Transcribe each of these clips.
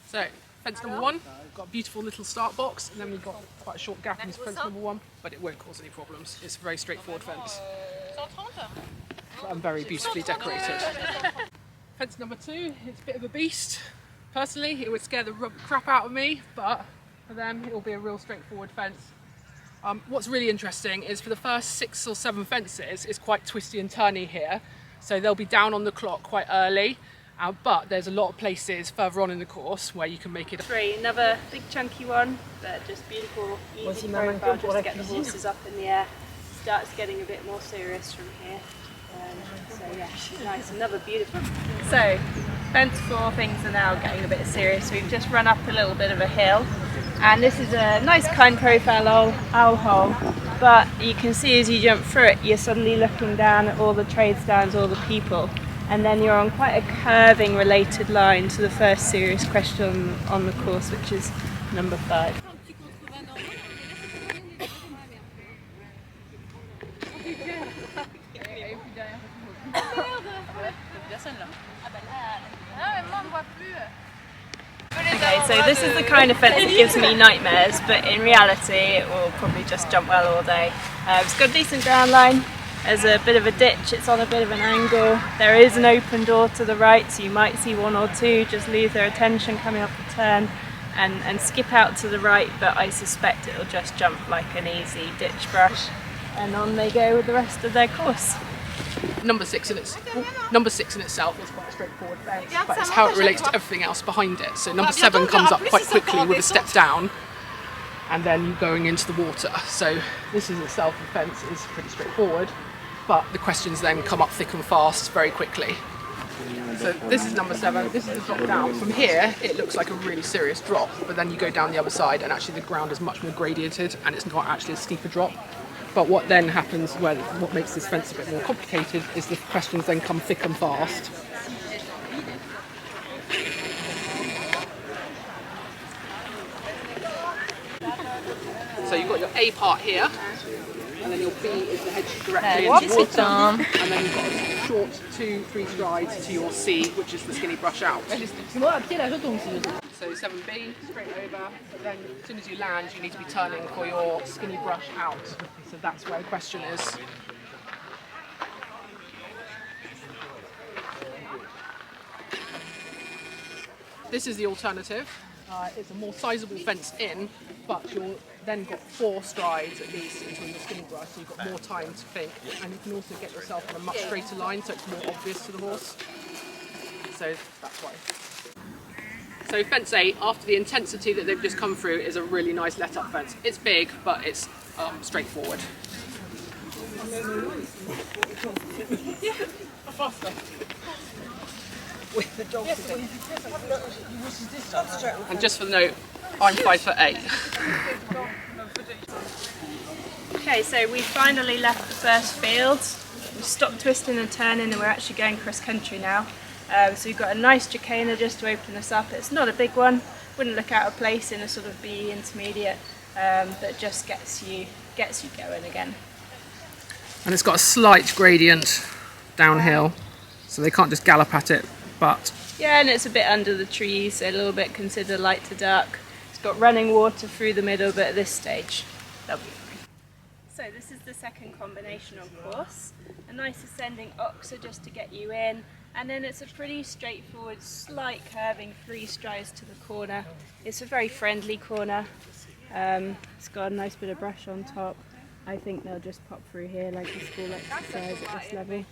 So, fence number 1, we've got a beautiful little start box, and then we've got quite a short gap into fence number 1, but it won't cause any problems. It's a very straightforward fence. And very beautifully decorated. Fence number 2, it's a bit of a beast. Personally, it would scare the crap out of me, but for them, it will be a real straightforward fence. What's really interesting is for the first 6 or 7 fences, it's quite twisty and turny here, so they'll be down on the clock quite early. But there's a lot of places further on in the course where you can make it. 3, another big chunky one, but just beautiful, easy profile just to get the horses up in the air. Starts getting a bit more serious from here. So yeah, she's nice, another beautiful. So, fence 4, things are now getting a bit serious. We've just run up a little bit of a hill, and this is a nice kind profile owl hole, but you can see as you jump through it, you're suddenly looking down at all the trade stands, all the people. And then you're on quite a curving related line to the first serious question on the course, which is number 5. Okay, so this is the kind of fence that gives me nightmares, but in reality it will probably just jump well all day. It's got a decent ground line. There's a bit of a ditch, it's on a bit of an angle. There is an open door to the right, so you might see 1 or 2 just lose their attention coming up the turn and skip out to the right, but I suspect it'll just jump like an easy ditch brush, and on they go with the rest of their course. Number 6 in itself is quite a straightforward fence, but it's how it relates to everything else behind it. So number 7 comes up quite quickly with a step down, and then you going into the water. So this is itself, the fence is pretty straightforward, but the questions then come up thick and fast very quickly. So this is number 7, this is the drop down. From here it looks like a really serious drop, but then you go down the other side and actually the ground is much more gradiated and it's not actually a steeper drop. But what then happens, what makes this fence a bit more complicated, is the questions then come thick and fast. So you've got your A part here, and then your B is the hedge directly into water, and then you've got a short 2-3 strides to your C, which is the skinny brush out. So 7B, straight over, but then as soon as you land you need to be turning for your skinny brush out. So that's where the question is. This is the alternative. It's a more sizable fence in, but you've then got 4 strides at least until your skinny brush, so you've got more time to think, and you can also get yourself on a much straighter line so it's more obvious to the horse. So that's why. So fence 8, after the intensity that they've just come through, is a really nice let-up fence. It's big, but it's straightforward. And just for the note, I'm 5'8". Okay, so we finally left the first field. We've stopped twisting and turning and we're actually going cross country now. So we've got a nice chicane just to open us up. It's not a big one, wouldn't look out of place in a sort of B intermediate, but just gets you going again. And it's got a slight gradient downhill, so they can't just gallop at it, but... Yeah, and it's a bit under the trees, so a little bit considered light to dark. It's got running water through the middle, but at this stage, they'll be fine. So this is the second combination on course. A nice ascending oxer just to get you in. And then it's a pretty straightforward, slight curving 3 strides to the corner. It's a very friendly corner. It's got a nice bit of brush on top. I think they'll just pop through here like a school exercise at this level.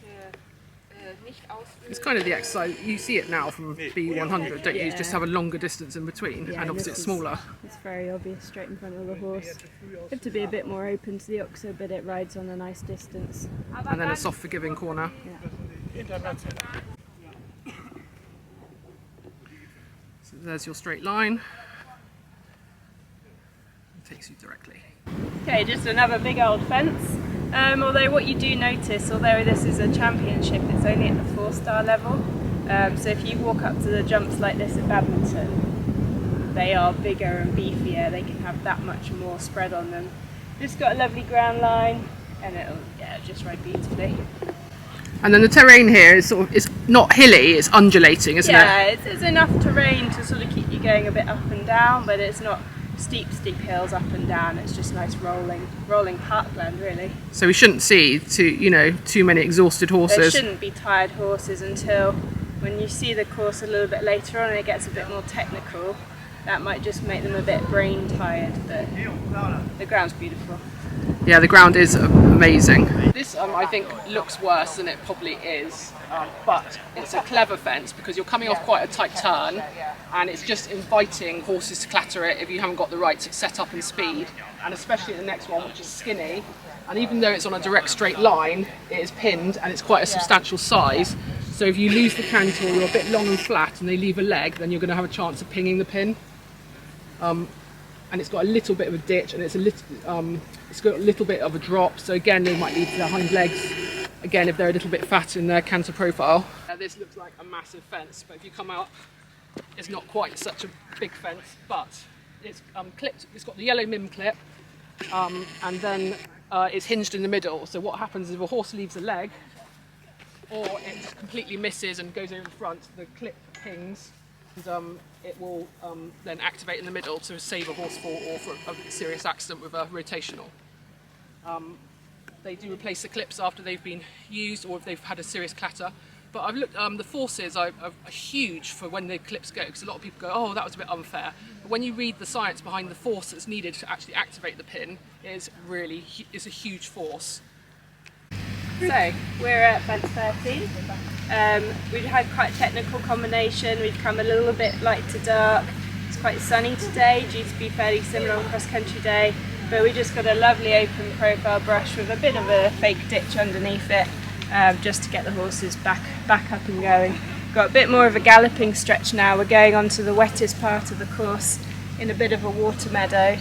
It's kind of the exercise, you see it now from B100, don't you? You just have a longer distance in between, and obviously it's smaller. It's very obvious straight in front of the horse. You have to be a bit more open to the oxer, but it rides on a nice distance. And then a soft forgiving corner. Yeah. So there's your straight line. It takes you directly. Okay, just another big old fence. Although what you do notice, although this is a championship, it's only at the 4-star level. So if you walk up to the jumps like this at badminton, they are bigger and beefier. They can have that much more spread on them. Just got a lovely ground line, and it'll just ride beautifully. And then the terrain here is it's not hilly, it's undulating, isn't it? Yeah, it's enough terrain to sort of keep you going a bit up and down, but it's not steep hills up and down. It's just nice rolling parkland, really. So we shouldn't see too many exhausted horses. There shouldn't be tired horses until when you see the course a little bit later on and it gets a bit more technical. That might just make them a bit brain tired, but the ground's beautiful. Yeah, the ground is amazing. This, I think, looks worse than it probably is, but it's a clever fence because you're coming off quite a tight turn and it's just inviting horses to clatter it if you haven't got the right setup and speed, and especially the next one, which is skinny. And even though it's on a direct straight line, it is pinned and it's quite a substantial size. So if you lose the canter, you're a bit long and flat and they leave a leg, then you're going to have a chance of pinging the pin. And it's got a little bit of a ditch and it's got a little bit of a drop, so again they might lead to their hind legs again if they're a little bit fat in their canter profile. This looks like a massive fence, but if you come out it's not quite such a big fence, but it's clipped, it's got the yellow mim clip, and then it's hinged in the middle, so what happens is if a horse leaves a leg or it completely misses and goes over the front, the clip pings. And it will then activate in the middle to save a horse fall or for a serious accident with a rotational. They do replace the clips after they've been used or if they've had a serious clatter. But I've looked, the forces are huge for when the clips go, because a lot of people go, oh, that was a bit unfair. But when you read the science behind the force that's needed to actually activate the pin, it's a huge force. So, we're at fence 13. We've had quite a technical combination. We've come a little bit light to dark. It's quite sunny today, due to be fairly similar on cross-country day. But we just got a lovely open profile brush with a bit of a fake ditch underneath it, just to get the horses back up and going. Got a bit more of a galloping stretch now. We're going on to the wettest part of the course in a bit of a water meadow,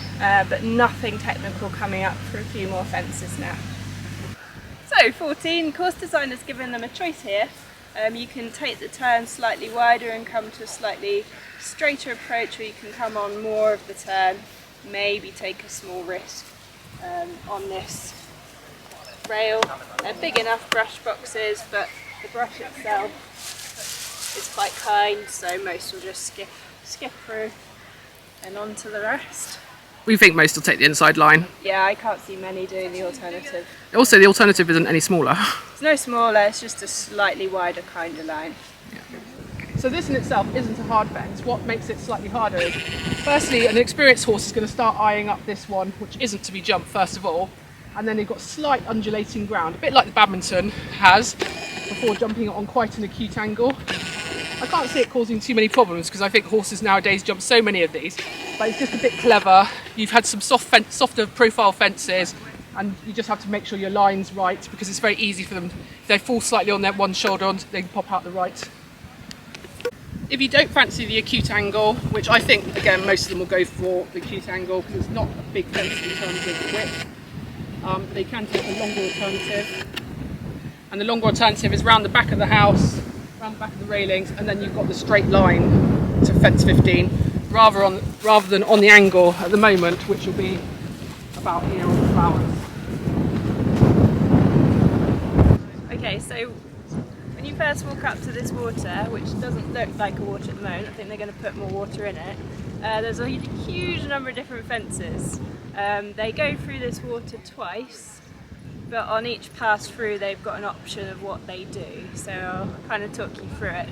but nothing technical coming up for a few more fences now. So 14, course designer's given them a choice here. You can take the turn slightly wider and come to a slightly straighter approach, or you can come on more of the turn, maybe take a small risk on this rail. They're big enough brush boxes, but the brush itself is quite kind, so most will just skip through and on to the rest. We think most will take the inside line. Yeah, I can't see many doing the alternative. Also, the alternative isn't any smaller. It's no smaller, it's just a slightly wider kind of line. Yeah. So this in itself isn't a hard fence. What makes it slightly harder is, firstly, an experienced horse is going to start eyeing up this one, which isn't to be jumped first of all, and then they've got slight undulating ground, a bit like the badminton has, before jumping it on quite an acute angle. I can't see it causing too many problems because I think horses nowadays jump so many of these, but it's just a bit clever. You've had some softer profile fences, and you just have to make sure your line's right because it's very easy for them. If they fall slightly on their one shoulder, they can pop out the right. If you don't fancy the acute angle, which I think, again, most of them will go for the acute angle because it's not a big fence in terms of width, they can take a longer alternative. And the longer alternative is round the back of the house, around the back of the railings, and then you've got the straight line to fence 15 rather than on the angle at the moment, which will be about here on the flowers. Okay, so when you first walk up to this water, which doesn't look like a water at the moment, I think they're going to put more water in it, there's a huge number of different fences. They go through this water twice, but on each pass through they've got an option of what they do, so I'll kind of talk you through it.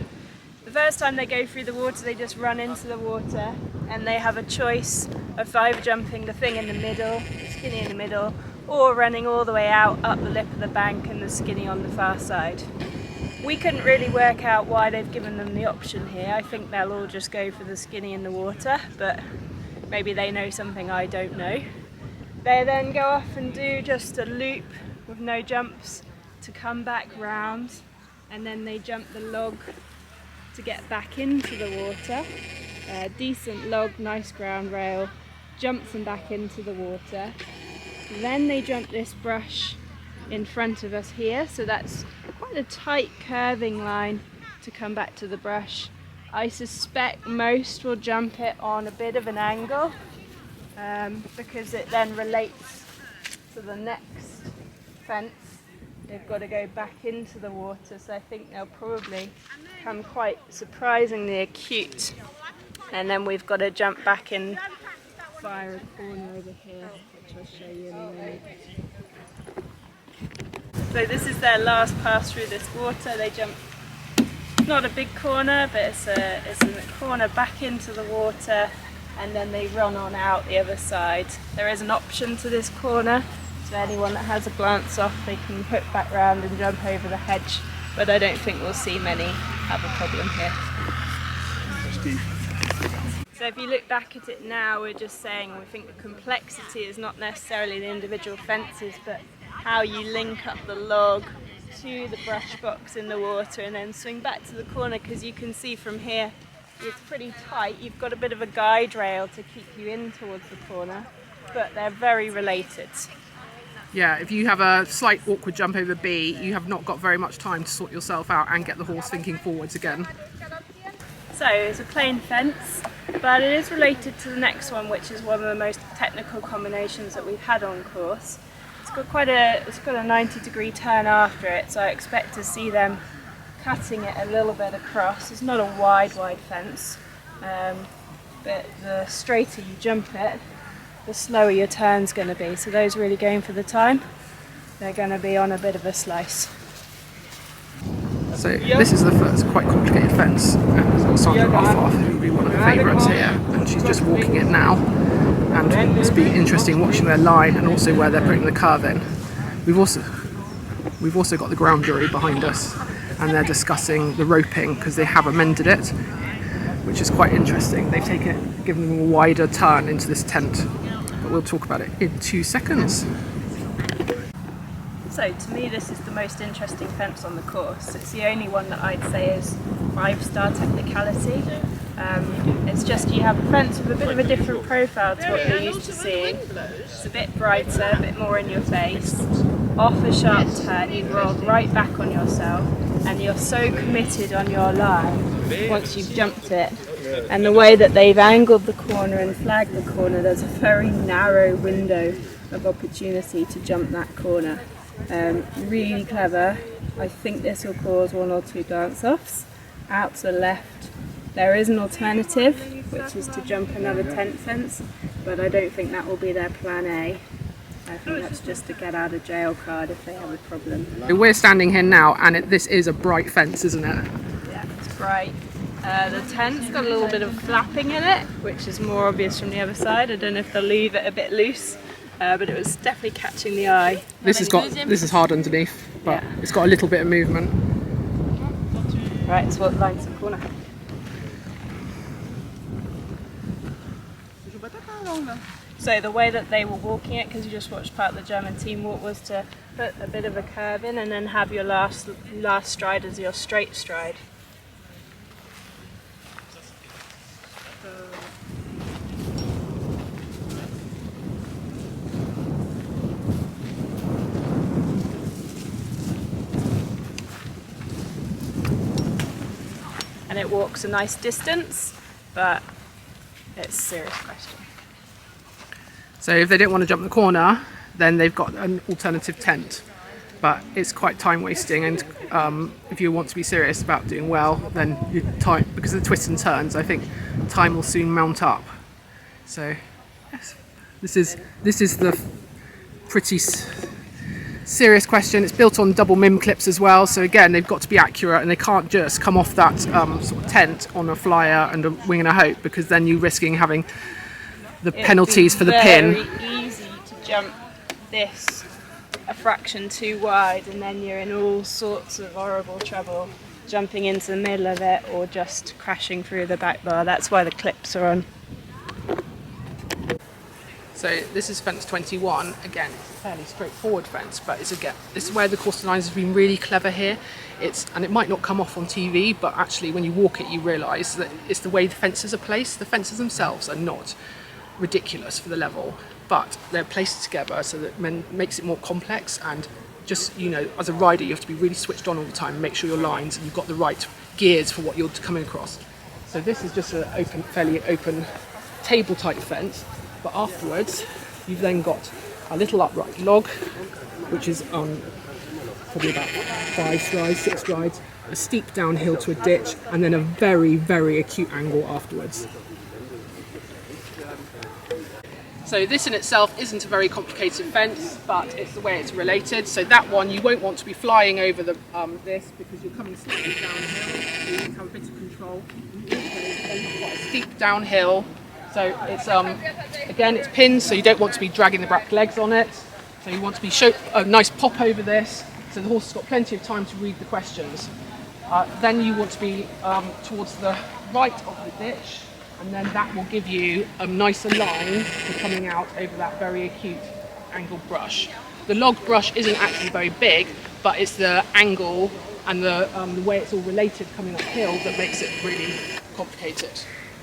The first time they go through the water, they just run into the water and they have a choice of either jumping the thing in the middle, the skinny in the middle, or running all the way out up the lip of the bank and the skinny on the far side. We couldn't really work out why they've given them the option here. I think they'll all just go for the skinny in the water, but maybe they know something I don't know. They then go off and do just a loop with no jumps to come back round, and then they jump the log to get back into the water. Decent log, nice ground rail, jumps them back into the water. Then they jump this brush in front of us here, so that's quite a tight curving line to come back to the brush. I suspect most will jump it on a bit of an angle, because it then relates to the next fence, they've got to go back into the water, so I think they'll probably become quite surprisingly acute. And then we've got to jump back in via a corner over here, which I'll show you in a minute. So this is their last pass through this water. They jump, not a big corner, but it's a corner back into the water, and then they run on out the other side. There is an option to this corner, so anyone that has a glance off, they can hook back round and jump over the hedge, but I don't think we'll see many have a problem here. So if you look back at it now, we're just saying we think the complexity is not necessarily the individual fences, but how you link up the log to the brush box in the water and then swing back to the corner, because you can see from here it's pretty tight. You've got a bit of a guide rail to keep you in towards the corner, but they're very related. Yeah, if you have a slight awkward jump over B, you have not got very much time to sort yourself out and get the horse thinking forwards again. So it's a plain fence, but it is related to the next one, which is one of the most technical combinations that we've had on course. It's got a 90-degree turn after it, so I expect to see them cutting it a little bit across. It's not a wide fence, but the straighter you jump it, the slower your turn's going to be. So those really going for the time, they're going to be on a bit of a slice. So this is the first quite complicated fence, and Sandra Rothroff, who will be one of the favourites here, and she's just walking it now, and it's been interesting watching their line and also where they're putting the curve in. We've also got the ground jury behind us, and they're discussing the roping because they have amended it, which is quite interesting. They've given them a wider turn into this tent, but we'll talk about it in 2 seconds. So to me this is the most interesting fence on the course. It's the only one that I'd say is 5-star technicality. It's just you have a fence with a bit of a different profile to what you're used to seeing. It's a bit brighter, a bit more in your face. Off a sharp turn, you've rolled right back on yourself, and you're so committed on your line once you've jumped it. And the way that they've angled the corner and flagged the corner, there's a very narrow window of opportunity to jump that corner. Really clever. I think this will cause 1 or 2 glance-offs. Out to the left there is an alternative, which is to jump another tent fence, but I don't think that will be their plan A. I think that's just a get out of jail card if they have a problem. We're standing here now, and this is a bright fence, isn't it? Yeah, it's bright. The tent's got a little bit of flapping in it, which is more obvious from the other side. I don't know if they'll leave it a bit loose. But it was definitely catching the eye. This is hard underneath, but yeah, it's got a little bit of movement. Right, so what line's the corner? So the way that they were walking it, because you just watched part of the German team walk, was to put a bit of a curve in and then have your last stride as your straight stride. And it walks a nice distance, but it's a serious question. So if they don't want to jump the corner, then they've got an alternative tent, but it's quite time wasting, and if you want to be serious about doing well, then time, because of the twists and turns, I think time will soon mount up. So yes, this is the pretty serious question. It's built on double mim clips as well, so again they've got to be accurate, and they can't just come off that sort of tent on a flyer and a wing and a hope, because then you're risking having the penalties for the pin. It's very easy to jump this a fraction too wide, and then you're in all sorts of horrible trouble jumping into the middle of it or just crashing through the back bar. That's why the clips are on. So this is fence 21. Again, it's a fairly straightforward fence, but this is where the course designers have been really clever here. And it might not come off on TV, but actually when you walk it you realise that it's the way the fences are placed. The fences themselves are not ridiculous for the level, but they're placed together so that makes it more complex, and just, you know, as a rider you have to be really switched on all the time, make sure your lines and you've got the right gears for what you're coming across. So this is just an fairly open table type fence, but afterwards you've then got a little upright log which is on probably about 5 strides, 6 strides, a steep downhill to a ditch, and then a very, very acute angle afterwards. So this in itself isn't a very complicated fence, but it's the way it's related. So that one, you won't want to be flying over this because you're coming slightly downhill, so you need to have a bit of control. Then quite a steep downhill. So it's again, it's pinned, so you don't want to be dragging the back legs on it. So you want to be a nice pop over this, so the horse has got plenty of time to read the questions. Then you want to be towards the right of the ditch, and then that will give you a nicer line for coming out over that very acute angled brush. The log brush isn't actually very big, but it's the angle and the way it's all related coming uphill that makes it really complicated.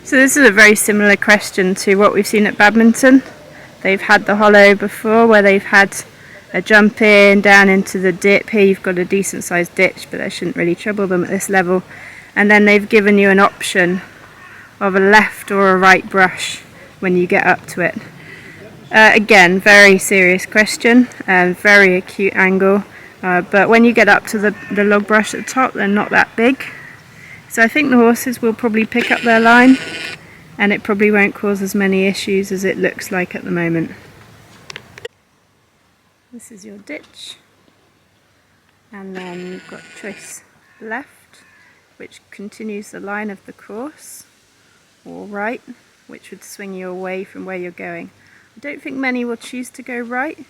So this is a very similar question to what we've seen at badminton. They've had the hollow before where they've had a jump in, down into the dip. Here you've got a decent sized ditch, but that shouldn't really trouble them at this level. And then they've given you an option of a left or a right brush when you get up to it. Again, very serious question, very acute angle, but when you get up to the log brush at the top, they're not that big. So I think the horses will probably pick up their line, and it probably won't cause as many issues as it looks like at the moment. This is your ditch, and then you've got choice left, which continues the line of the course, or right, which would swing you away from where you're going. I don't think many will choose to go right.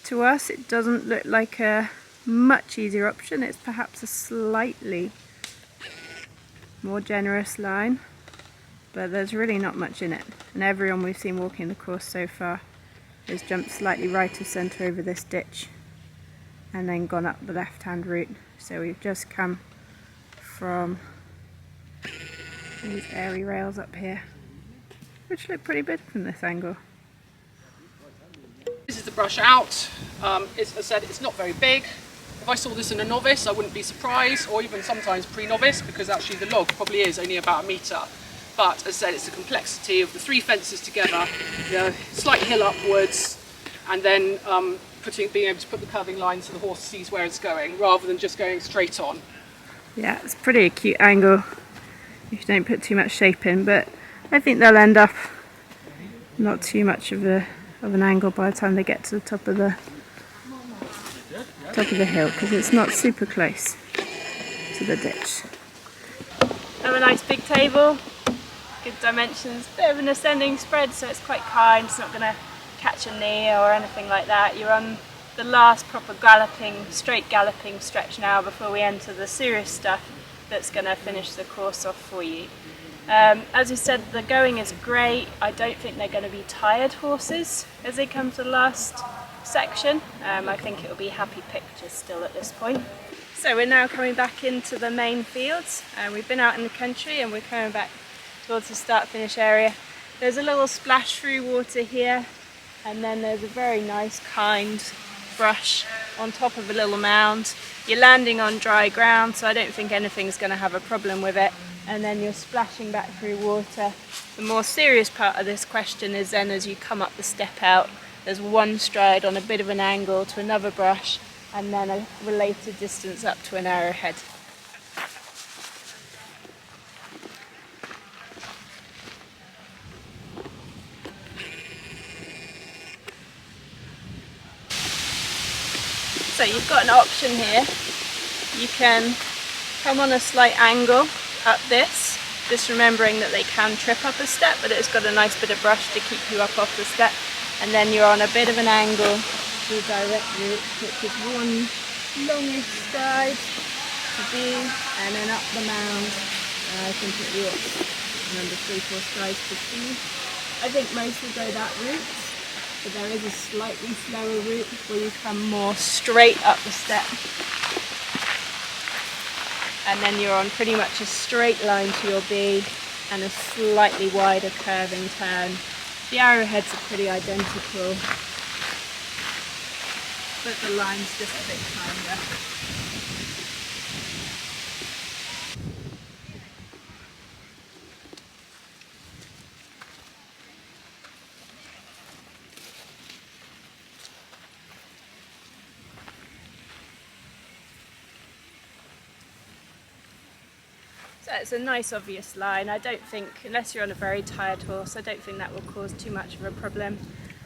To us, it doesn't look like a much easier option. It's perhaps a slightly more generous line, but there's really not much in it, and everyone we've seen walking the course so far has jumped slightly right of centre over this ditch and then gone up the left hand route. So we've just come from these airy rails up here, which look pretty big from this angle. This is the brush out. As I said, it's not very big. If I saw this in a novice, I wouldn't be surprised, or even sometimes pre-novice, because actually the log probably is only about 1 metre. But as I said, it's the complexity of the 3 fences together, the slight hill upwards, and then being able to put the curving line so the horse sees where it's going, rather than just going straight on. Yeah, it's a pretty acute angle if you don't put too much shape in, but I think they'll end up not too much of an angle by the time they get to the top of the hill, because it's not super close to the ditch. Have a nice big table, good dimensions, bit of an ascending spread, so it's quite kind, it's not going to catch a knee or anything like that. You're on the last proper straight galloping stretch now before we enter the serious stuff that's going to finish the course off for you. As you said, the going is great. I don't think they're going to be tired horses as they come to the last section. I think it will be happy pictures still at this point. So we're now coming back into the main fields. We've been out in the country and we're coming back towards the start-finish area. There's a little splash through water here, and then there's a very nice kind brush on top of a little mound. You're landing on dry ground, so I don't think anything's going to have a problem with it. And then you're splashing back through water. The more serious part of this question is then as you come up the step out, there's 1 stride on a bit of an angle to another brush, and then a related distance up to an arrowhead. So you've got an option here. You can come on a slight angle up this, just remembering that they can trip up a step, but it's got a nice bit of brush to keep you up off the step, and then you're on a bit of an angle to the direct route, which is 1 longish stride to do, and then up the mound. I think it walks another 3-4 strides to see. I think most will go that route, but there is a slightly slower route where you come more straight up the step. And then you're on pretty much a straight line to your B and a slightly wider curving turn. The arrowheads are pretty identical, but the line's just a bit kinder. So it's a nice obvious line. I don't think, unless you're on a very tired horse, I don't think that will cause too much of a problem.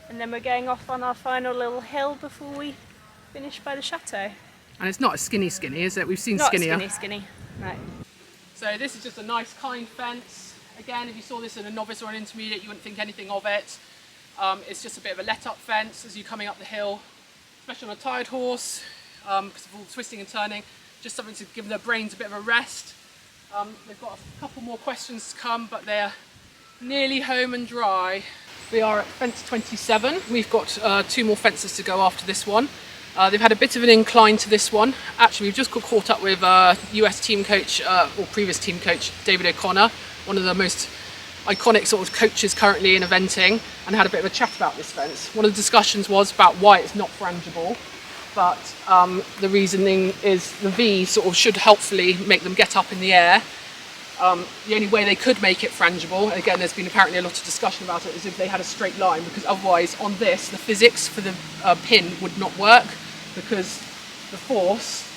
And then we're going off on our final little hill before we finish by the chateau. And it's not a skinny, is it? We've seen Not skinnier. skinny, no. So this is just a nice, kind fence. Again, if you saw this in a novice or an intermediate, you wouldn't think anything of it. It's just a bit of a let-up fence as you're coming up the hill, especially on a tired horse, because of all the twisting and turning. Just something to give their brains a bit of a rest. They've got a couple more questions to come, but they're nearly home and dry. We are at fence 27. We've got 2 more fences to go after this one. They've had a bit of an incline to this one. Actually, we've just got caught up with US team coach, or previous team coach, David O'Connor, one of the most iconic sort of coaches currently in eventing, and had a bit of a chat about this fence. One of the discussions was about why it's not frangible, but the reasoning is the V sort of should helpfully make them get up in the air. The only way they could make it frangible, and again there's been apparently a lot of discussion about it, is if they had a straight line, because otherwise on this the physics for the pin would not work, because the force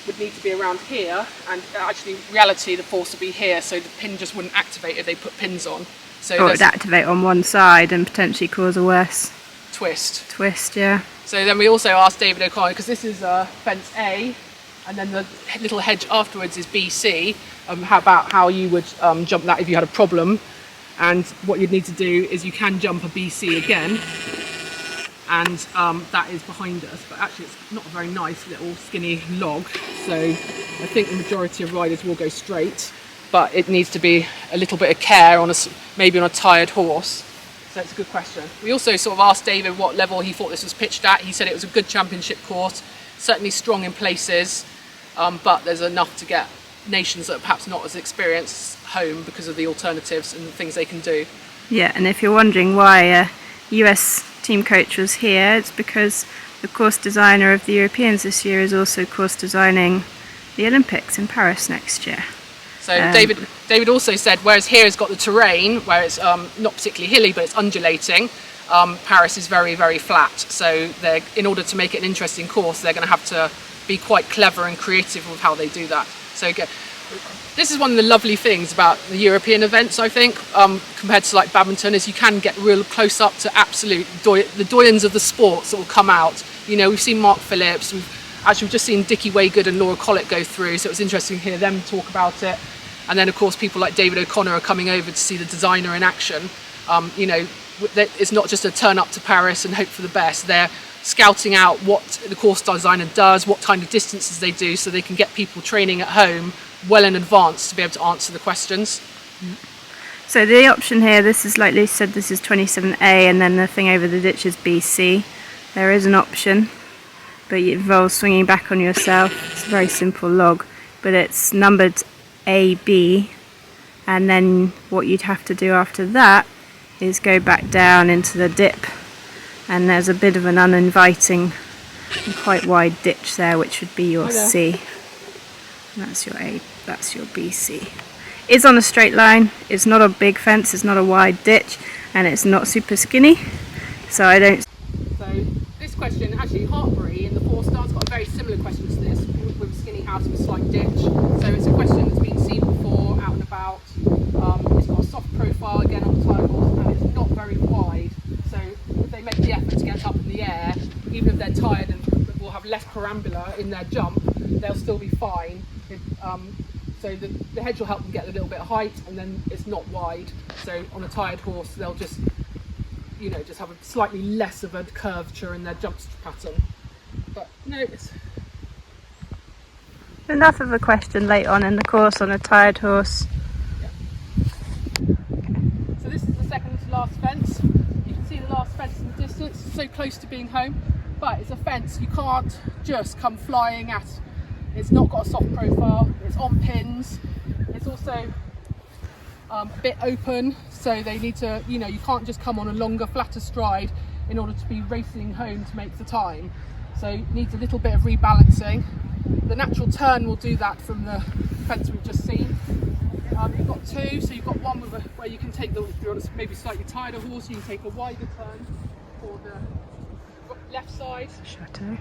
would need to be around here, and actually in reality the force would be here, so the pin just wouldn't activate if they put pins on. So or it would activate on one side and potentially cause a worse twist, yeah. So then we also asked David O'Connor, because this is fence A, and then the little hedge afterwards is BC, how you would jump that if you had a problem. And what you'd need to do is you can jump a BC again, and that is behind us, but actually it's not a very nice little skinny log, so I think the majority of riders will go straight, but it needs to be a little bit of care on maybe on a tired horse. So it's a good question. We also sort of asked David what level he thought this was pitched at. He said it was a good championship course, certainly strong in places, but there's enough to get nations that are perhaps not as experienced home because of the alternatives and the things they can do. Yeah, and if you're wondering why a US team coach was here, it's because the course designer of the Europeans this year is also course designing the Olympics in Paris next year. So David also said, whereas here has got the terrain, where it's not particularly hilly, but it's undulating, Paris is very, very flat. So in order to make it an interesting course, they're going to have to be quite clever and creative with how they do that. So again, this is one of the lovely things about the European events, I think, compared to like badminton, is you can get real close up to absolute the doyens of the sport sort of come out. You know, we've seen Mark Phillips, we've just seen Dickie Waygood and Laura Collett go through, so it was interesting to hear them talk about it. And then of course people like David O'Connor are coming over to see the designer in action. You know, it's not just a turn up to Paris and hope for the best. They're scouting out what the course designer does, what kind of distances they do, so they can get people training at home well in advance to be able to answer the questions. So the option here, this is like Lisa said, this is 27A, and then the thing over the ditch is BC. There is an option, but it involves swinging back on yourself. It's a very simple log, but it's numbered AB, and then what you'd have to do after that is go back down into the dip, and there's a bit of an uninviting and quite wide ditch there, which would be your C. And that's your A, that's your BC. It's on a straight line, it's not a big fence, it's not a wide ditch, and it's not super skinny, so I don't... So this question, actually Hartbury in the 4-star's got a very similar question to this, with a skinny house with a slight ditch. So it's a question that's been seen before, out and about. It's got a soft profile again on the tired horse, and it's not very wide. So if they make the effort to get up in the air, even if they're tired and will have less perambula in their jump, they'll still be fine. So the hedge will help them get a little bit of height, and then it's not wide. So on a tired horse, they'll just, you know, just have a slightly less of a curvature in their jump pattern. But no, it's enough of a question late on in the course on a tired horse. Yeah. So this is the second to last fence. You can see the last fence in the distance, so close to being home, but it's a fence you can't just come flying at. It's not got a soft profile, it's on pins, it's also a bit open, so they need to, you know, you can't just come on a longer, flatter stride in order to be racing home to make the time. So it needs a little bit of rebalancing. The natural turn will do that from the fence we've just seen. You've got two, so you've got one with where you can take if you're on a maybe slightly tireder horse, you can take a wider turn for the left side,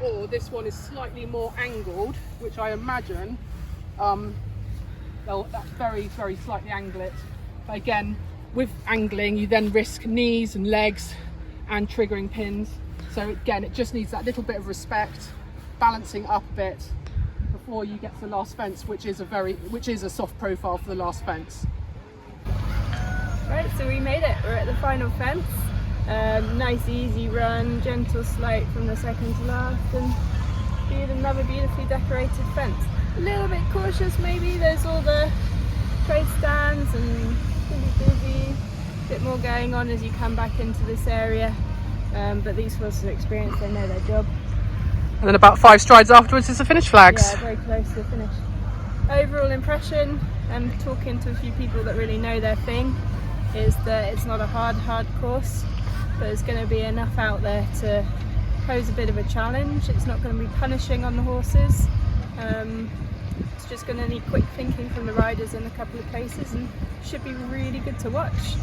or this one is slightly more angled, which I imagine they'll very, very slightly angle it. But again, with angling, you then risk knees and legs and triggering pins. So again, it just needs that little bit of respect, balancing up a bit before you get to the last fence, which is a soft profile for the last fence. Right, so we made it. We're at the final fence. Nice easy run, gentle slope from the second to last, and another beautifully decorated fence. A little bit cautious maybe, there's all the trade stands and really busy, a bit more going on as you come back into this area, but these horses are experienced, they know their job. And then about 5 strides afterwards is the finish flags. Yeah, very close to the finish. Overall impression, talking to a few people that really know their thing, is that it's not a hard course, but there's going to be enough out there to pose a bit of a challenge. It's not going to be punishing on the horses. It's just going to need quick thinking from the riders in a couple of places, and should be really good to watch.